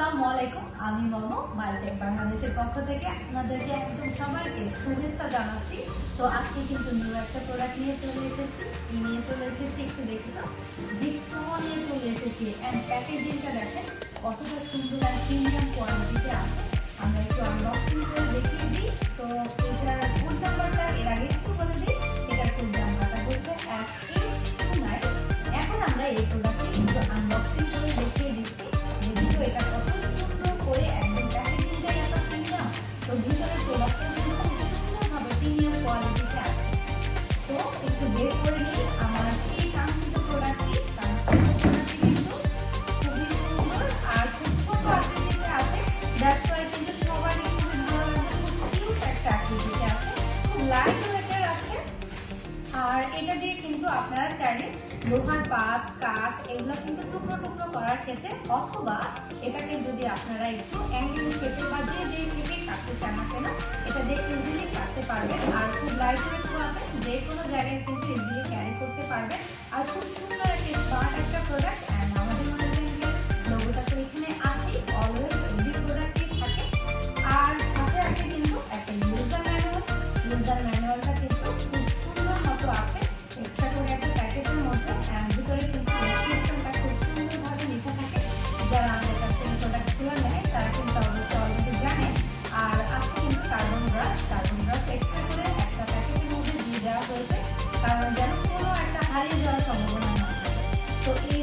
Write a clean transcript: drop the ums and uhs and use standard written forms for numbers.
আসসালামু আলাইকুম, আমি মমো মাইলট্যাঙ্ক বাংলাদেশের পক্ষ থেকে আপনাদেরকে একদম সবাইকে শুভেচ্ছা জানাচ্ছি। তো আজকে কিন্তু নিউ একটা প্রোডাক্ট নিয়ে চলে এসেছি। কি নিয়ে চলে এসেছি একটু দেখি তো। জিক্সো নিয়ে চলে এসেছি এন্ড প্যাকেজিংটা দেখেন কতটা সুন্দর আর প্রিমিয়াম কোয়ালিটিতে আছে। আমরা একটু আনবক্সিং করে দেখিয়ে দিই। তো এটার কোড নাম্বারটা এর আগে একটু বলে দিই। এটার কোড নাম্বারটা হচ্ছে SH29। এখন আমরা এই প্রোডাক্টটি একটু আনবক্সিং করে দেখিয়ে দিচ্ছি। এটা কত সুন্দর করে একদম প্যাকেজিংটাই এত প্রিমিয়াম। তো ভিতরে প্রোডাক্টটা কিন্তু খুব সুন্দরভাবে প্রিমিয়াম কোয়ালিটিতে আছে। তো একটু বের করে নিই আমার সেই কাঙ্ক্ষিত প্রোডাক্টটি। প্রোডাক্টটি কিন্তু খুবই সুন্দর আর খুব ছোট আকৃতিতে আছে। দ্যাটস ওয়াই কিন্তু সবারই খুব ভালো লাগে। খুব কিউট একটা আকৃতিতে আছে, খুব লাইট ওয়েটের আছে। আর এটা দিয়ে কিন্তু আপনারা চাইলে লোহার পাত কাঠ এগুলো কিন্তু টুকরো টুকরো করার ক্ষেত্রে, অথবা এটাকে যদি আপনারা একটু অ্যাঙ্গেল শেপে বা যে শেপে কাটতে চান না কেন এটা দিয়ে ইজিলি কাটতে পারবেন। আর খুব লাইট ওয়েট আছে, যে কোনো জায়গায় কিন্তু ইজিলি ক্যারি করতে পারবেন। আর খুব সুন্দর একটা স্মার্ট একটা প্রোডাক্ট। অ্যান্ড আমাদের মাইলট্যাঙ্কের লোগোটা তো এখানে আছেই, অলওয়েজ এভরি প্রোডাক্টই থাকে। আর সাথে আছে কিন্তু একটা ইউজার ম্যানুয়াল। ইউজার ম্যানুয়ালটা কিন্তু খুব সুন্দর মতো আছে এক্সট্রা করে একটা প্যাকেটের মধ্যে। অ্যান্ড ভিতরে কিন্তু ডেসক্রিপশনটা খুব সুন্দরভাবে লেখা থাকে। যারা আমাদের কাছ থেকে প্রোডাক্টগুলো নেয় তারা কিন্তু অবশ্যই অলরেডি জানে। আর আছে কিন্তু কার্বন ব্রাশ এক্সট্রা করে একটা প্যাকেটের মধ্যে দিয়ে দেওয়া হয়েছে, কারণ যেন কোনো একটা হারিয়ে যাওয়ার সম্ভাবনা না থাকে। তো এই